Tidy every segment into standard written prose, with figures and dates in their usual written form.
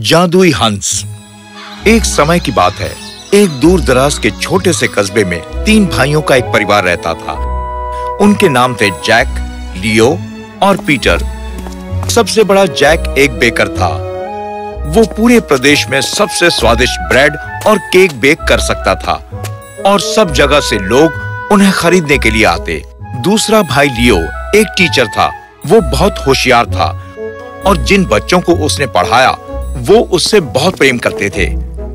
जादुई हंस। एक समय की बात है, एक दूर दराज के छोटे से कस्बे में 3 भाइयों का एक परिवार रहता था। उनके नाम थे जैक, लियो और पीटर। सबसे बड़ा जैक एक बेकर था। वो पूरे प्रदेश में सबसे स्वादिष्ट ब्रेड और केक बेक कर सकता था और सब जगह से लोग उन्हें खरीदने के लिए आते। दूसरा भाई लियो एक टीचर था। वो बहुत होशियार था और जिन बच्चों को उसने पढ़ाया वो उससे बहुत प्रेम करते थे।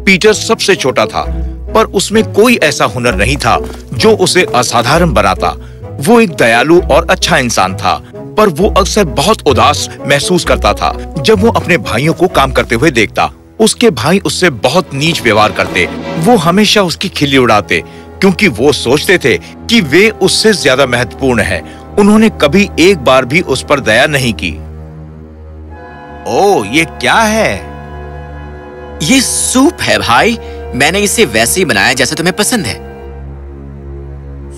पीटर सबसे छोटा था, पर उसमें कोई ऐसा हुनर नहीं था जो उसे असाधारण बनाता। वो एक दयालु और अच्छा इंसान था, पर वो अक्सर बहुत उदास महसूस करता था जब वो अपने भाइयों को काम करते हुए देखता। उसके भाई उससे बहुत नीच व्यवहार करते। वो हमेशा उसकी खिल्ली उड़ाते क्योंकि वो सोचते थे कि वे उससे ज्यादा महत्वपूर्ण हैं। उन्होंने कभी एक बार भी उस पर दया नहीं की। ओह, ये क्या है? ये सूप है भाई। मैंने इसे वैसे ही बनाया जैसे तुम्हें पसंद है।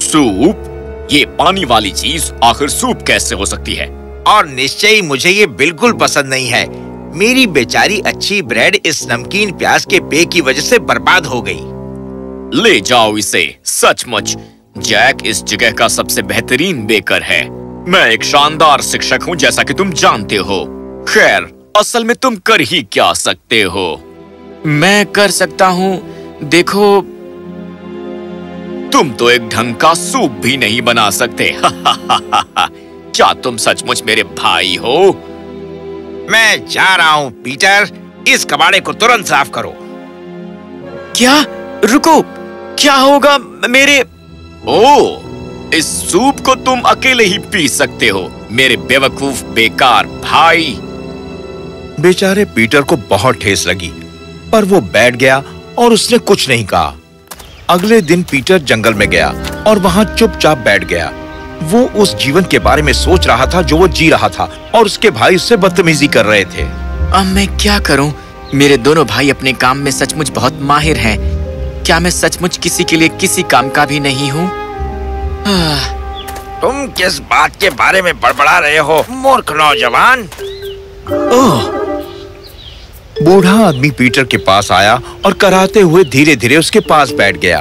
सूप? ये पानी वाली चीज आखिर सूप कैसे हो सकती है? और निश्चय ही मुझे ये बिल्कुल पसंद नहीं है। मेरी बेचारी अच्छी ब्रेड इस नमकीन प्याज के पेय की वजह से बर्बाद हो गई। ले जाओ इसे। सचमुच जैक इस जगह का सबसे बेहतरीन बेकर है। मैं एक शानदार शिक्षक हूँ, जैसा कि तुम जानते हो। खैर, असल में तुम कर ही क्या सकते हो? मैं कर सकता हूँ। देखो, तुम तो एक ढंग का सूप भी नहीं बना सकते। क्या तुम सचमुच मेरे भाई हो? मैं जा रहा हूँ पीटर, इस कबाड़े को तुरंत साफ करो। क्या? रुको, क्या होगा मेरे? ओह, इस सूप को तुम अकेले ही पी सकते हो, मेरे बेवकूफ बेकार भाई। बेचारे पीटर को बहुत ठेस लगी, पर वो बैठ गया और उसने कुछ नहीं कहा। अगले दिन पीटर जंगल में गया और वहाँ चुपचाप बैठ गया। वो उस जीवन के बारे में सोच रहा था जो वो जी रहा था और उसके भाई उससे बदतमीजी कर रहे थे। अब मैं क्या करूं? मेरे दोनों भाई अपने काम में सचमुच बहुत माहिर हैं। क्या मैं सचमुच किसी के लिए किसी काम का भी नहीं हूँ? तुम किस बात के बारे में बड़बड़ा रहे हो, मूर्ख नौजवान? ओह! बूढ़ा आदमी पीटर के पास आया और कराहते हुए धीरे धीरे उसके पास बैठ गया।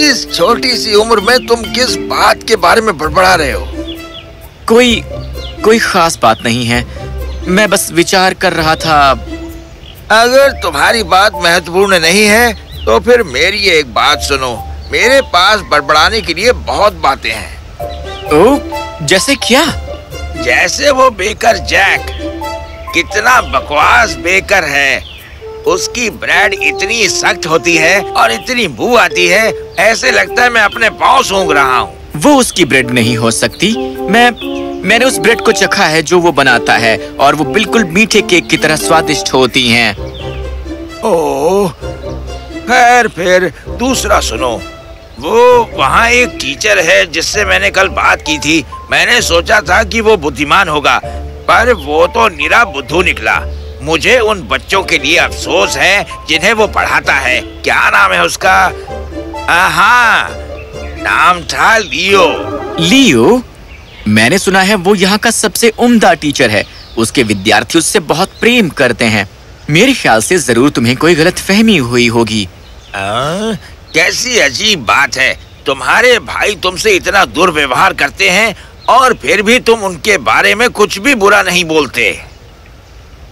इस छोटी सी उम्र में तुम किस बात के बारे में बड़बड़ा रहे हो? कोई खास बात नहीं है। मैं बस विचार कर रहा था। अगर तुम्हारी बात महत्वपूर्ण नहीं है तो फिर मेरी एक बात सुनो। मेरे पास बड़बड़ाने के लिए बहुत बातें हैं। ओह, जैसे क्या? जैसे वो बेकर जैक, कितना बकवास बेकर है। उसकी ब्रेड इतनी सख्त होती है और इतनी बू आती है, ऐसे लगता है मैं अपने पाँव सूंघ रहा हूँ। वो उसकी ब्रेड नहीं हो सकती। मैंने उस ब्रेड को चखा है जो वो बनाता है और वो बिल्कुल मीठे केक की तरह स्वादिष्ट होती हैं। ओह, खैर फिर दूसरा सुनो। वो वहाँ एक टीचर है जिससे मैंने कल बात की थी। मैंने सोचा था कि वो बुद्धिमान होगा, पर वो तो निरा बुद्धू निकला। मुझे उन बच्चों के लिए अफसोस है जिन्हें वो पढ़ाता है। क्या नाम है उसका? हाँ, नाम था लियो। लियो? मैंने सुना है वो यहाँ का सबसे उम्दा टीचर है। उसके विद्यार्थी उससे बहुत प्रेम करते हैं। मेरे ख्याल से जरूर तुम्हें कोई गलतफहमी हुई होगी। कैसी अजीब बात है। तुम्हारे भाई तुमसे इतना दुर्व्यवहार करते हैं और फिर भी तुम उनके बारे में कुछ भी बुरा नहीं बोलते।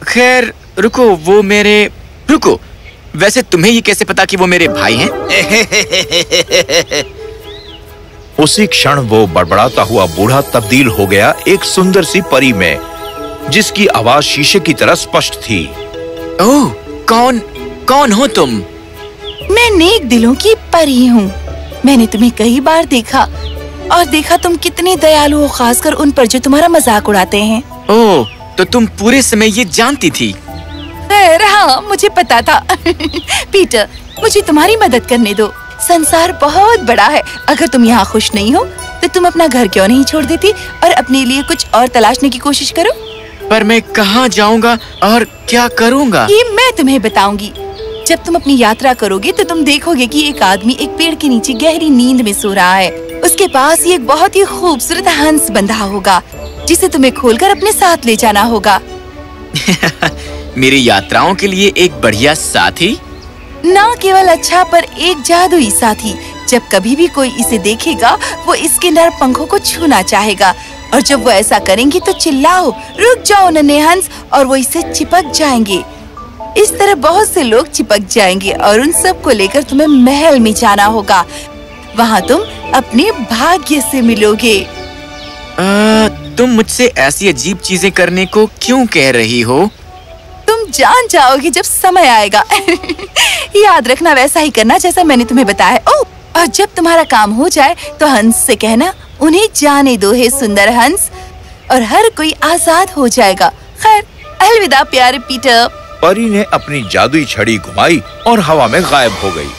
खैर रुको, वैसे तुम्हें ये कैसे पता कि वो मेरे भाई हैं? उसी क्षण वो बड़बड़ाता हुआ बूढ़ा तब्दील हो गया एक सुंदर सी परी में, जिसकी आवाज शीशे की तरह स्पष्ट थी। ओह, कौन हो तुम? मैं नेक दिलों की परी हूँ। मैंने तुम्हें कई बार देखा और देखा तुम कितने दयालु हो, खासकर उन पर जो तुम्हारा मजाक उड़ाते हैं। ओह, तो तुम पूरे समय ये जानती थी? खैर हाँ, मुझे पता था। पीटर, मुझे तुम्हारी मदद करने दो। संसार बहुत बड़ा है। अगर तुम यहाँ खुश नहीं हो तो तुम अपना घर क्यों नहीं छोड़ देती और अपने लिए कुछ और तलाशने की कोशिश करो। पर मैं कहाँ जाऊँगा और क्या करूँगा? ये मैं तुम्हें बताऊंगी। जब तुम अपनी यात्रा करोगे तो तुम देखोगे कि एक आदमी एक पेड़ के नीचे गहरी नींद में सो रहा है। उसके पास एक बहुत ही खूबसूरत हंस बंधा होगा जिसे तुम्हें खोलकर अपने साथ ले जाना होगा। मेरी यात्राओं के लिए एक बढ़िया साथी? ना केवल अच्छा पर एक जादुई साथी। जब कभी भी कोई इसे देखेगा वो इसके नर पंखों को छूना चाहेगा और जब वो ऐसा करेंगे तो चिल्लाओ, रुक जाओ नन्हे हंस, और वो इससे चिपक जाएंगे। इस तरह बहुत से लोग चिपक जाएंगे और उन सब को लेकर तुम्हें महल में जाना होगा। वहाँ तुम अपने भाग्य से मिलोगे। तुम मुझसे ऐसी अजीब चीजें करने को क्यों कह रही हो? तुम जान जाओगे जब समय आएगा। याद रखना वैसा ही करना जैसा मैंने तुम्हें बताया है। ओह, और जब तुम्हारा काम हो जाए तो हंस से कहना, उन्हें जाने दो हे सुंदर हंस, और हर कोई आजाद हो जाएगा। खैर, अलविदा प्यारे पीटर। परी ने अपनी जादुई छड़ी घुमाई और हवा में गायब हो गई।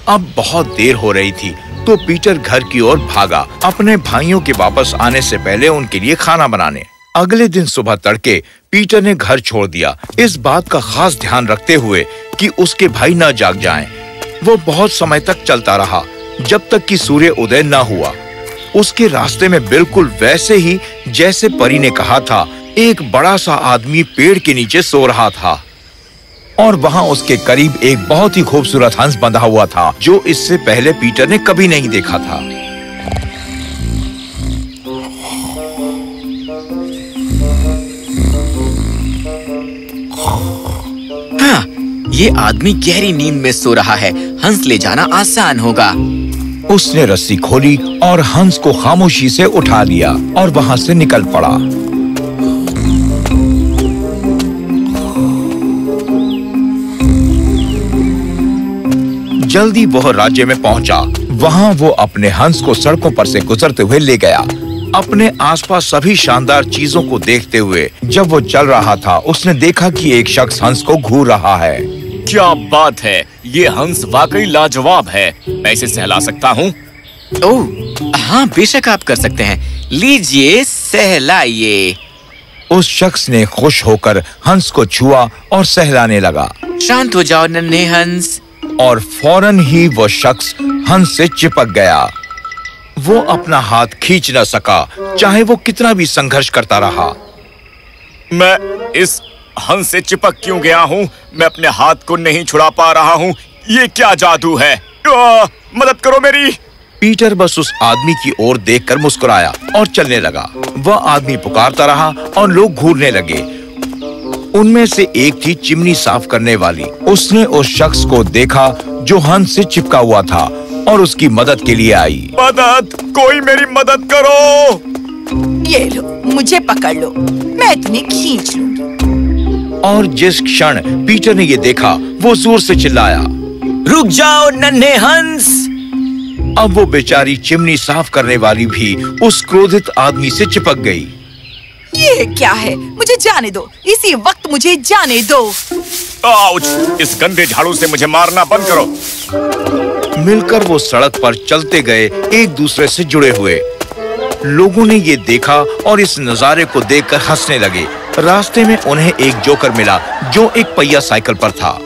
अब बहुत देर हो रही थी तो पीटर घर की ओर भागा, अपने भाइयों के वापस आने से पहले उनके लिए खाना बनाने। अगले दिन सुबह तड़के पीटर ने घर छोड़ दिया, इस बात का खास ध्यान रखते हुए कि उसके भाई न जाग जाएं। वो बहुत समय तक चलता रहा जब तक कि सूर्य उदय न हुआ। उसके रास्ते में बिल्कुल वैसे ही जैसे परी ने कहा था, एक बड़ा सा आदमी पेड़ के नीचे सो रहा था और वहाँ उसके करीब एक बहुत ही खूबसूरत हंस बंधा हुआ था जो इससे पहले पीटर ने कभी नहीं देखा था। हाँ, ये आदमी गहरी नींद में सो रहा है, हंस ले जाना आसान होगा। उसने रस्सी खोली और हंस को खामोशी से उठा लिया और वहाँ से निकल पड़ा। जल्दी वह राज्य में पहुंचा। वहाँ वो अपने हंस को सड़कों पर से गुजरते हुए ले गया। अपने आसपास सभी शानदार चीजों को देखते हुए जब वो चल रहा था, उसने देखा कि एक शख्स हंस को घूर रहा है। क्या बात है, ये हंस वाकई लाजवाब है। मैं इसे सहला सकता हूँ? ओह, हाँ बेशक आप कर सकते हैं। लीजिए, सहलाइए। उस शख्स ने खुश होकर हंस को छुआ और सहलाने लगा। शांत हो जाओ नन्हे हंस। और फौरन ही वो शख्स हंस से चिपक गया। वो अपना हाथ खींच न सका, चाहे वो कितना भी संघर्ष करता रहा। मैं इस हंस से चिपक क्यों गया हूँ? मैं अपने हाथ को नहीं छुड़ा पा रहा हूँ। ये क्या जादू है? मदद करो मेरी। पीटर बस उस आदमी की ओर देखकर मुस्कुराया और चलने लगा। वह आदमी पुकारता रहा और लोग घूरने लगे। उनमें से एक थी चिमनी साफ करने वाली। उसने उस शख्स को देखा जो हंस से चिपका हुआ था और उसकी मदद के लिए आई। मदद, कोई मेरी मदद करो। ये लो, मुझे पकड़ लो, मैं तुम्हें खींच लूंगी। और जिस क्षण पीटर ने ये देखा, वो जोर से चिल्लाया, रुक जाओ नन्हे हंस। अब वो बेचारी चिमनी साफ करने वाली भी उस क्रोधित आदमी से चिपक गई। ये क्या है? मुझे जाने दो, इसी वक्त मुझे जाने दो। आउच! इस गंदे झाड़ू से मुझे मारना बंद करो। मिलकर वो सड़क पर चलते गए, एक दूसरे से जुड़े हुए। लोगों ने ये देखा और इस नजारे को देखकर हंसने लगे। रास्ते में उन्हें एक जोकर मिला जो एक पहिया साइकिल पर था।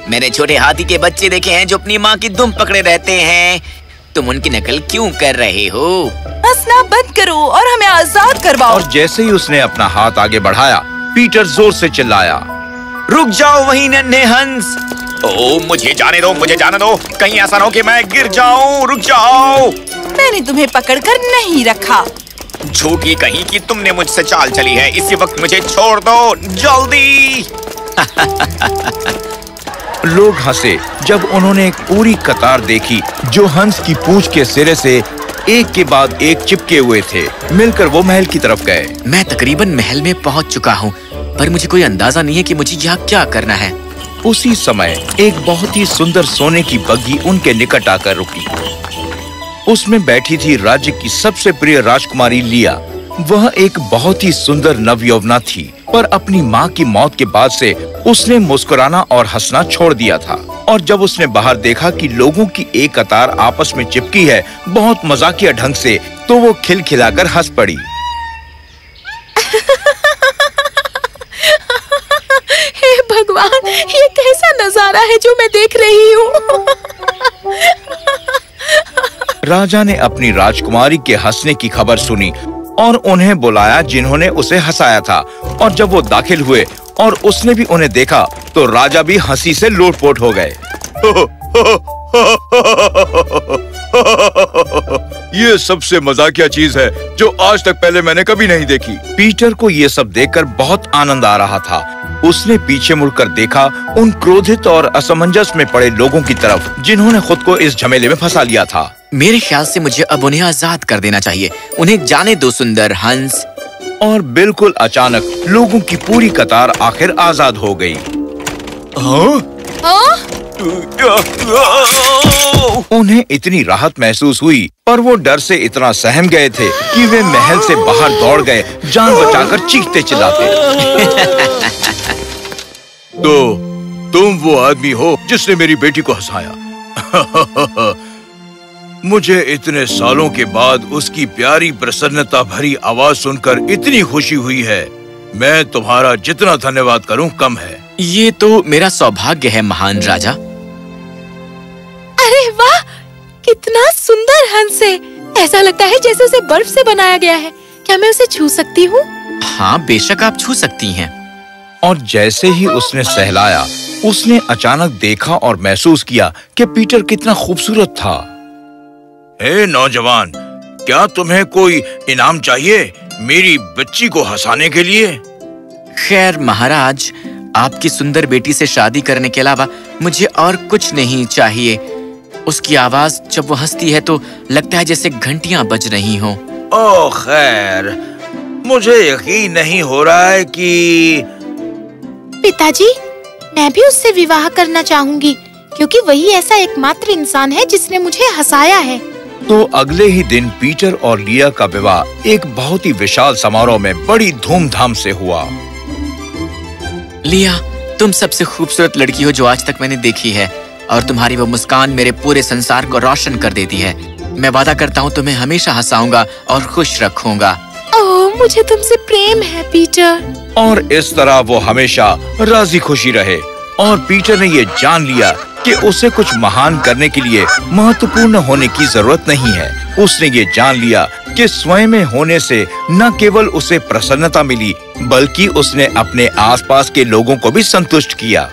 मैंने छोटे हाथी के बच्चे देखे हैं जो अपनी माँ की दुम पकड़े रहते हैं। तुम उनकी नकल क्यों कर रहे हो? हंसना बंद करो और हमें आजाद करवाओ। और जैसे ही उसने अपना हाथ आगे बढ़ाया, पीटर जोर से चिल्लाया, रुक जाओ वहीं नन्हे हंस। ओह, मुझे जाने दो, मुझे जाने दो। कहीं ऐसा ना हो कि मैं गिर जाऊं। रुक जाओ। मैंने तुम्हें पकड़कर नहीं रखा। झूठी कहीं कि तुमने मुझसे चाल चली है। इसी वक्त मुझे छोड़ दो, जल्दी। लोग हंसे जब उन्होंने एक पूरी कतार देखी जो हंस की पूंछ के सिरे से एक के बाद एक चिपके हुए थे। मिलकर वो महल की तरफ गए। मैं तकरीबन महल में पहुंच चुका हूँ, पर मुझे कोई अंदाजा नहीं है कि मुझे यहाँ क्या करना है। उसी समय एक बहुत ही सुंदर सोने की बग्घी उनके निकट आकर रुकी। उसमें बैठी थी राज्य की सबसे प्रिय राजकुमारी लिया। वह एक बहुत ही सुंदर नवयौवना थी, पर अपनी माँ की मौत के बाद से उसने मुस्कुराना और हंसना छोड़ दिया था। और जब उसने बाहर देखा कि लोगों की एक कतार आपस में चिपकी है बहुत मजाकिया ढंग से, तो वो खिलखिलाकर हंस पड़ी। हे भगवान, ये कैसा नजारा है जो मैं देख रही हूँ। राजा ने अपनी राजकुमारी के हंसने की खबर सुनी और उन्हें बुलाया जिन्होंने उसे हंसाया था। और जब वो दाखिल हुए और उसने भी उन्हें देखा तो राजा भी हंसी से लोटपोट हो गए। ये सबसे मजाकिया चीज है जो आज तक पहले मैंने कभी नहीं देखी। पीटर को ये सब देखकर बहुत आनंद आ रहा था। उसने पीछे मुड़कर देखा उन क्रोधित और असमंजस में पड़े लोगों की तरफ जिन्होंने खुद को इस झमेले में फंसा लिया था। मेरे ख्याल से मुझे अब उन्हें आजाद कर देना चाहिए। उन्हें जाने दो सुंदर हंस। और बिल्कुल अचानक लोगों की पूरी कतार आखिर आजाद हो गई। उन्हें इतनी राहत महसूस हुई, पर वो डर से इतना सहम गए थे कि वे महल से बाहर दौड़ गए, जान बचाकर चीखते चिल्लाते। तो तुम वो आदमी हो जिसने मेरी बेटी को हंसाया। मुझे इतने सालों के बाद उसकी प्यारी प्रसन्नता भरी आवाज सुनकर इतनी खुशी हुई है। मैं तुम्हारा जितना धन्यवाद करूं कम है। ये तो मेरा सौभाग्य है महान राजा। अरे वाह, कितना सुंदर हंस है। ऐसा लगता है जैसे उसे बर्फ से बनाया गया है। क्या मैं उसे छू सकती हूँ? हाँ, बेशक आप छू सकती हैं। और जैसे ही उसने सहलाया, उसने अचानक देखा और महसूस किया कि पीटर कितना खूबसूरत था। हे नौजवान, क्या तुम्हें कोई इनाम चाहिए मेरी बच्ची को हंसाने के लिए? खैर महाराज, आपकी सुंदर बेटी से शादी करने के अलावा मुझे और कुछ नहीं चाहिए। उसकी आवाज जब वो हंसती है तो लगता है जैसे घंटियां बज रही हों। ओह खैर, मुझे यकीन नहीं हो रहा है कि पिताजी, मैं भी उससे विवाह करना चाहूंगी क्योंकि वही ऐसा एकमात्र इंसान है जिसने मुझे हंसाया है। तो अगले ही दिन पीटर और लिया का विवाह एक बहुत ही विशाल समारोह में बड़ी धूमधाम से हुआ। लिया, तुम सबसे खूबसूरत लड़की हो जो आज तक मैंने देखी है, और तुम्हारी वो मुस्कान मेरे पूरे संसार को रोशन कर देती है। मैं वादा करता हूँ तुम्हें हमेशा हंसाऊंगा और खुश रखूंगा। ओह, मुझे तुमसे प्रेम है पीटर। और इस तरह वो हमेशा राजी खुशी रहे। और पीटर ने ये जान लिया कि उसे कुछ महान करने के लिए महत्वपूर्ण होने की जरूरत नहीं है। उसने ये जान लिया कि स्वयं में होने से न केवल उसे प्रसन्नता मिली, बल्कि उसने अपने आसपास के लोगों को भी संतुष्ट किया।